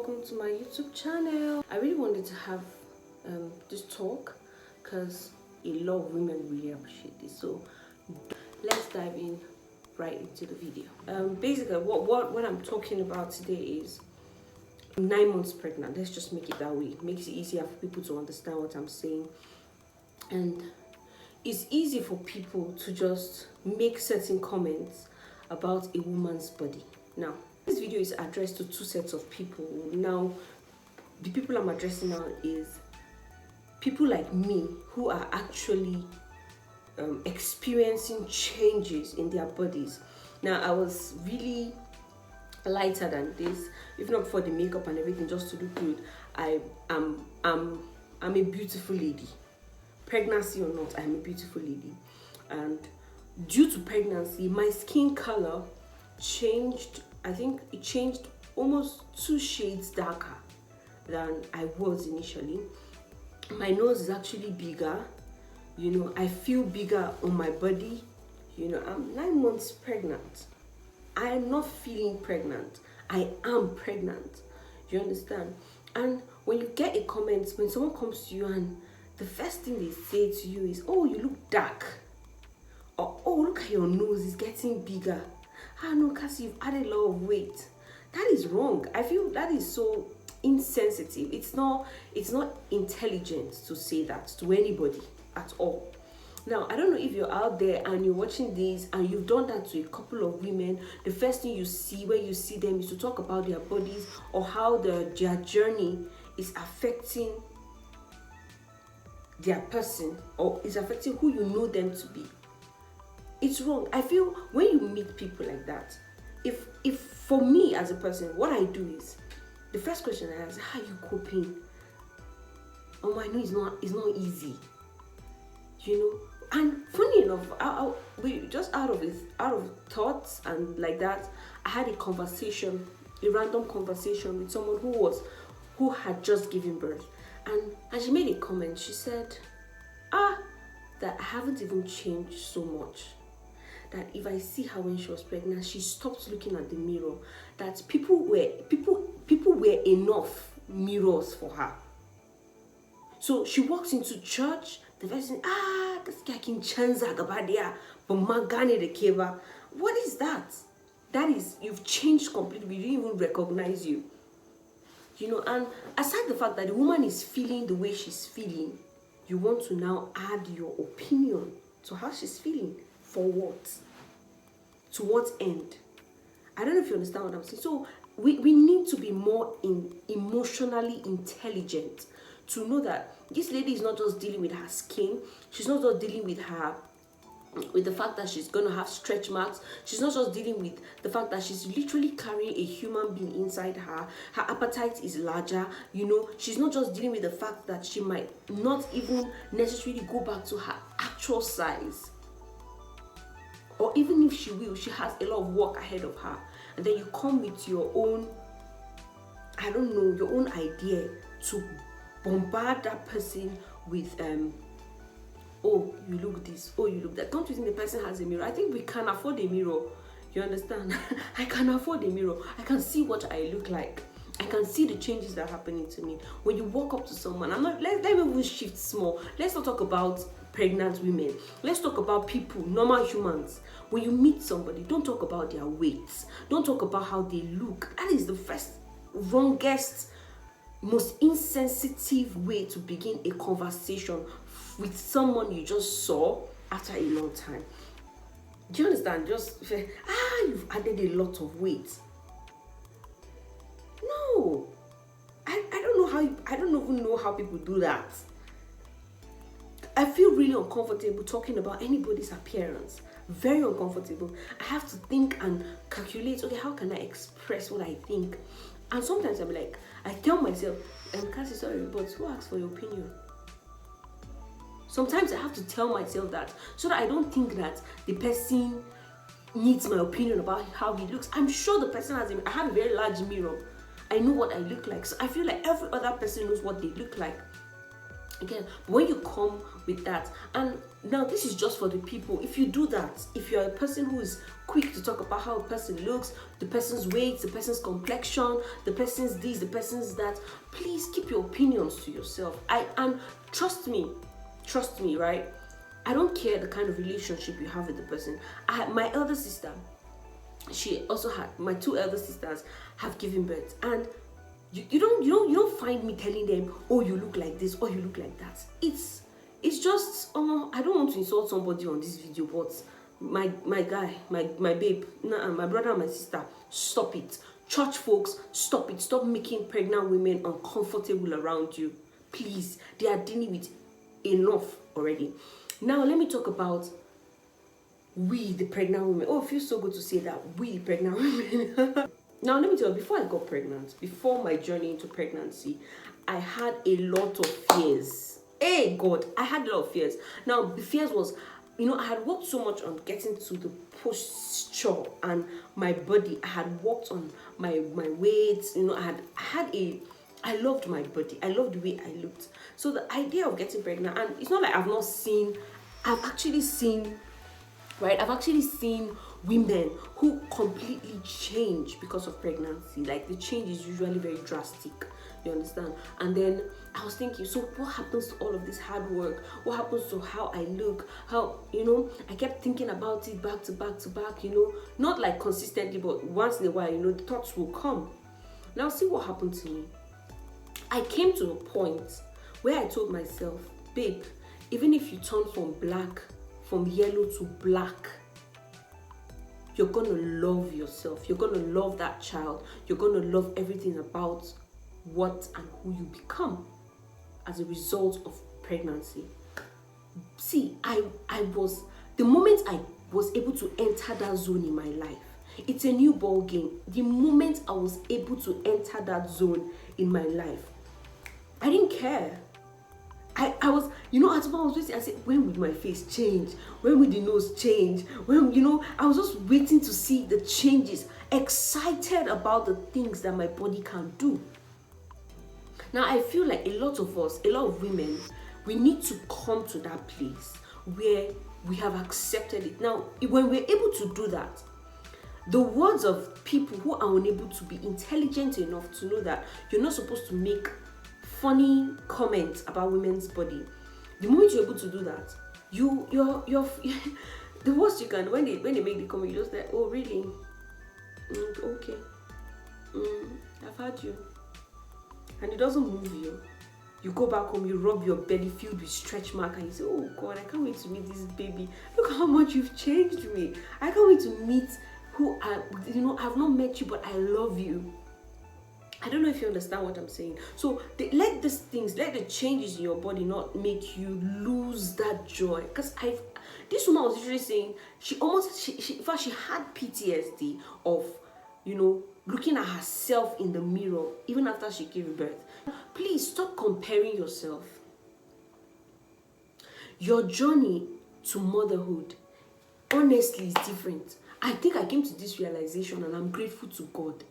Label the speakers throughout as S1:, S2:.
S1: welcome to my YouTube channel. I really wanted to have this talk because a lot of women really appreciate this, so let's dive in right into the video. Basically what I'm talking about today is 9 months pregnant. Let's just make it that way. It makes it easier for people to understand what I'm saying, and it's easy for people to just make certain comments about a woman's body. Now, this video is addressed to two sets of people. Now, the people I'm addressing now is people like me who are actually experiencing changes in their bodies. Now, I was really lighter than this, if not for the makeup and everything, just to look good. I'm a beautiful lady. Pregnancy or not, I'm a beautiful lady. And due to pregnancy, my skin color changed. I think it changed almost 2 shades darker than I was initially. My nose is actually bigger. You know, I feel bigger on my body. You know, I'm 9 months pregnant. I am not feeling pregnant. I am pregnant. You understand? And when you get a comment, when someone comes to you and the first thing they say to you is, "Oh, you look dark," or "Oh, look at your nose, it's getting bigger." "Ah, no, Cassie, you've added a lot of weight." That is wrong. I feel that is so insensitive. It's not intelligent to say that to anybody at all. Now, I don't know if you're out there and you're watching this and you've done that to a couple of women. The first thing you see when you see them is to talk about their bodies or how their journey is affecting their person or is affecting who you know them to be. It's wrong. I feel when you meet people like that, if for me as a person, what I do is the first question I ask, "How are you coping?" Oh, I know it's not easy, you know. And funny enough, we just out of thoughts and like that, I had a random conversation with someone who had just given birth, and she made a comment. She said, that I haven't even changed so much. That if I see her when she was pregnant, she stopped looking at the mirror. That people were enough mirrors for her. So she walks into church, the person, this guy can change gabadia, but magane de keva. What is that? That is, you've changed completely. We didn't even recognize you. You know, and aside the fact that the woman is feeling the way she's feeling, you want to now add your opinion to how she's feeling. For what? To what end? I don't know if you understand what I'm saying. So we need to be more emotionally intelligent to know that this lady is not just dealing with her skin. She's not just dealing with the fact that she's going to have stretch marks. She's not just dealing with the fact that she's literally carrying a human being inside her. Her appetite is larger. You know, she's not just dealing with the fact that she might not even necessarily go back to her actual size. Or even if she will, she has a lot of work ahead of her. And then you come with your own, your own idea to bombard that person with, "Oh, you look this, oh, you look that." Don't you think the person has a mirror? I think we can afford a mirror. You understand? I can afford a mirror. I can see what I look like. I can see the changes that are happening to me. When you walk up to someone, let me even shift small. Let's not talk about pregnant women. Let's talk about people, normal humans. When you meet somebody, don't talk about their weights. Don't talk about how they look. That is the first, wrongest, most insensitive way to begin a conversation with someone you just saw after a long time. Do you understand? Just say, "You've added a lot of weight." No, I don't even know how people do that. I feel really uncomfortable talking about anybody's appearance. Very uncomfortable. I have to think and calculate, okay, how can I express what I think? And sometimes I'm like, I tell myself, "Cassie, sorry, but who asked for your opinion?" Sometimes I have to tell myself that so that I don't think that the person needs my opinion about how he looks. I'm sure the person I have a very large mirror. I know what I look like. So I feel like every other person knows what they look like. Again, when you come with that, and now this is just for the people. If you do that, if you're a person who is quick to talk about how a person looks, the person's weight, the person's complexion, the person's this, the person's that, please keep your opinions to yourself. And trust me, right? I don't care the kind of relationship you have with the person. My elder sister, she also had, my two elder sisters have given birth, and you don't find me telling them, oh, you look like this, or you look like that. It's just, I don't want to insult somebody on this video, but my guy, my babe, my brother and my sister, stop it. Church folks, stop it. Stop making pregnant women uncomfortable around you. Please, they are dealing with enough already. Now let me talk about we, the pregnant women. Oh, it feels so good to say that, we, the pregnant women. Now, let me tell you, before I got pregnant, before my journey into pregnancy, I had a lot of fears. Hey, God, I had a lot of fears. Now, the fears was, I had worked so much on getting to the posture and my body. I had worked on my weight. I loved my body. I loved the way I looked. So the idea of getting pregnant, and it's not like I've actually seen women who completely change because of pregnancy. Like, the change is usually very drastic, you understand? And then I was thinking, so what happens to all of this hard work? What happens to how I look? How, I kept thinking about it back to back, not like consistently, but once in a while, the thoughts will come. Now see what happened to me. I came to a point where I told myself, babe, even if you turn from yellow to black, you're going to love yourself. You're going to love that child. You're going to love everything about what and who you become as a result of pregnancy. See, the moment I was able to enter that zone in my life, it's a new ball game. The moment I was able to enter that zone in my life, I didn't care. I was, at some point I was waiting. I said, when will my face change? When will the nose change? I was just waiting to see the changes, excited about the things that my body can do. Now, I feel like a lot of women, we need to come to that place where we have accepted it. Now, when we're able to do that, the words of people who are unable to be intelligent enough to know that you're not supposed to make funny comments about women's body, the moment you're able to do that, you're the worst you can, when they make the comment, you just like, oh really? Okay. I've heard you. And it doesn't move you. You go back home, you rub your belly filled with stretch mark, and you say, oh God, I can't wait to meet this baby. Look how much you've changed me. I can't wait to meet who I've not met you, but I love you. I don't know if you understand what I'm saying. So let the changes in your body not make you lose that joy. Because this woman was literally saying she in fact she had PTSD of, looking at herself in the mirror even after she gave birth. Please stop comparing yourself. Your journey to motherhood, honestly, is different. I think I came to this realization, and I'm grateful to God.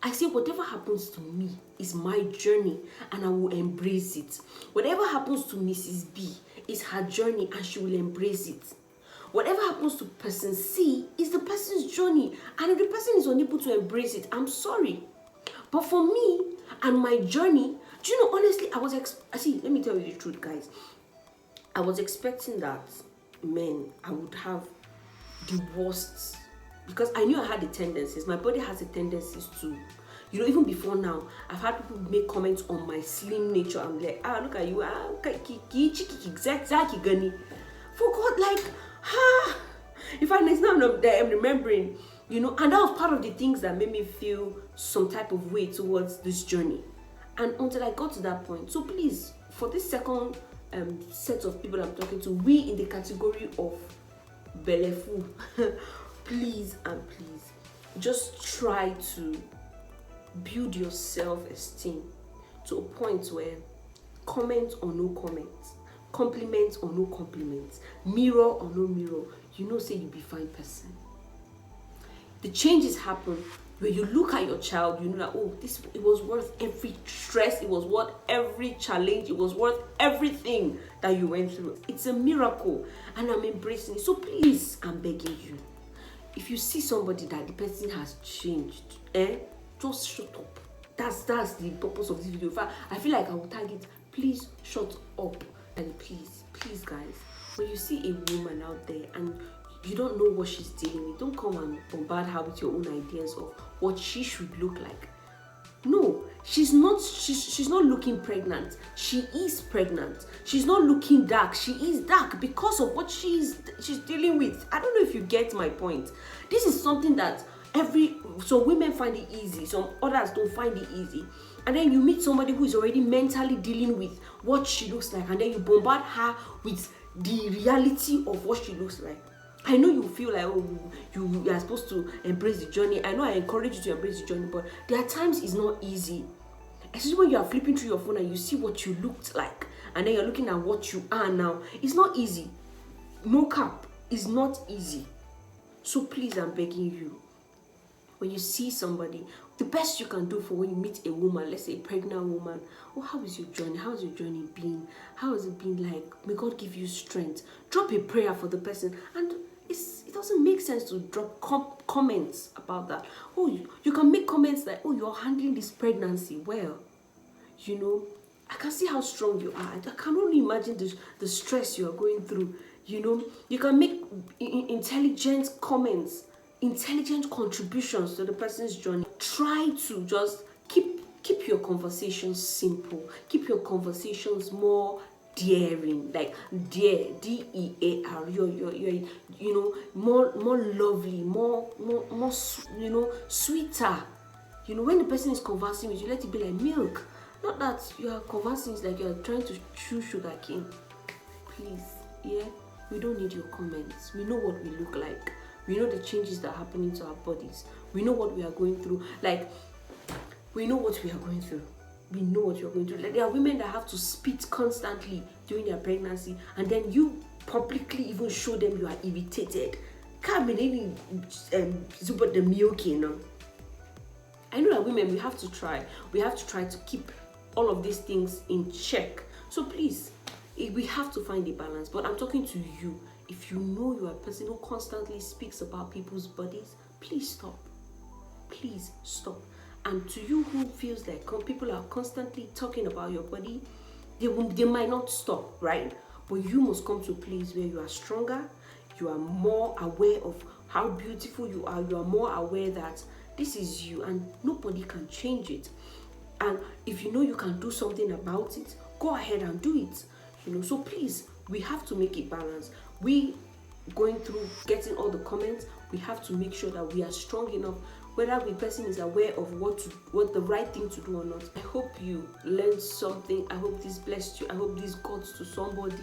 S1: I say whatever happens to me is my journey, and I will embrace it. Whatever happens to Mrs. B is her journey, and she will embrace it. Whatever happens to person C is the person's journey, and if the person is unable to embrace it, I'm sorry. But for me and my journey, do you know, honestly, let me tell you the truth, guys. I was expecting that, I would have the worst, because I knew I had the tendencies. My body has the tendencies to, even before now, I've had people make comments on my slim nature. I'm like, look at you, exactly. For God, like, in fact, it's now I'm remembering, and that was part of the things that made me feel some type of way towards this journey. And until I got to that point. So please, for this second set of people I'm talking to, we in the category of belefu, please and please, just try to build your self-esteem to a point where comment or no comments, compliments or no compliments, mirror or no mirror, say you be fine person. The changes happen. When you look at your child, you know that, oh, this, it was worth every stress, it was worth every challenge, it was worth everything that you went through. It's a miracle, and I'm embracing it. So please, I'm begging you, if you see somebody that the person has changed, just shut up. That's the purpose of this video. In fact, I feel like I will target, please shut up. And please guys, when you see a woman out there and you don't know what she's dealing with, don't come and bombard her with your own ideas of what she should look like. No, she's not looking pregnant. She is pregnant. She's not looking dark. She is dark because of what she's dealing with. I don't know if you get my point. This is something that so women find it easy, some others don't find it easy. And then you meet somebody who is already mentally dealing with what she looks like, and then you bombard her with the reality of what she looks like. I know you feel like, oh, you are supposed to embrace the journey. I know I encourage you to embrace the journey, but there are times it's not easy. Especially when you are flipping through your phone and you see what you looked like, and then you're looking at what you are now. It's not easy. No cap. It's not easy. So please, I'm begging you, when you see somebody, the best you can do for when you meet a woman, let's say a pregnant woman, oh, how is your journey? How has your journey been? How has it been like? May God give you strength. Drop a prayer for the person. And it doesn't make sense to drop comments about that. Oh, you can make comments like, oh, you're handling this pregnancy well. You know, I can see how strong you are. I can only imagine the stress you are going through. You know, you can make intelligent comments, intelligent contributions to the person's journey. Try to just keep your conversations simple. Keep your conversations more daring, like dear, D-E-A-R. You're you know, more lovely, more you know, sweeter. You know, when the person is conversing with you, let it be like milk. Not that you are conversing, it's like you are trying to chew sugar cane. Please, yeah, we don't need your comments. We know what we look like. We know the changes that are happening to our bodies. We know what we are going through. Like, we know what we are going through. We know what you're going through. Like, there are women that have to spit constantly during their pregnancy, and then you publicly even show them you are irritated. Can't be any super the milk, you know. I know that women, we have to try. We have to try to keep all of these things in check. So please, we have to find a balance. But I'm talking to you. If you know you are a person who constantly speaks about people's bodies, please stop. Please stop. And to you who feels like people are constantly talking about your body, they might not stop, right? But you must come to a place where you are stronger, you are more aware of how beautiful you are more aware that this is you and nobody can change it. And if you know you can do something about it, go ahead and do it. You know, so please, we have to make a balance. We going through getting all the comments, we have to make sure that we are strong enough, whether the person is aware of what the right thing to do or not. I hope you learned something. I hope this blessed you. I hope this got to somebody,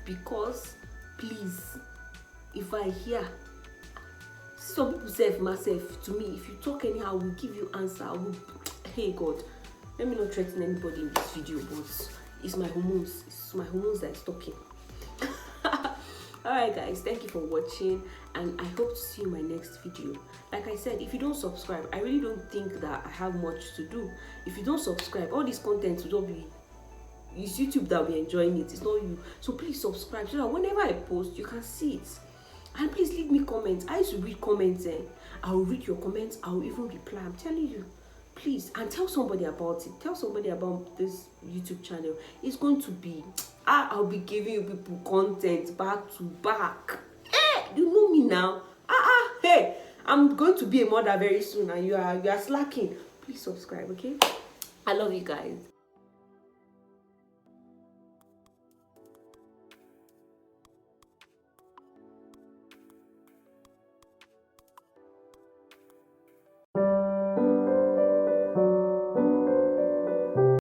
S1: because please, if I hear some people say myself to me, if you talk anyhow, I will give you answer. Hey God, let me not threaten anybody in this video, but it's my hormones. It's my hormones that is talking. Alright guys, thank you for watching, and I hope to see you in my next video. Like I said, if you don't subscribe, I really don't think that I have much to do. If you don't subscribe, all this content will not be, it's YouTube that will be enjoying it, it's not you. So please subscribe so that whenever I post, you can see it. And please leave me comments. I used to read comments, I'll read your comments, I'll even reply. I'm telling you, please, and tell somebody about it. Tell somebody about this YouTube channel. It's going to be, I'll be giving you people content back to back. You know me now. Hey, I'm going to be a mother very soon, and you are slacking. Please subscribe, okay? I love you guys.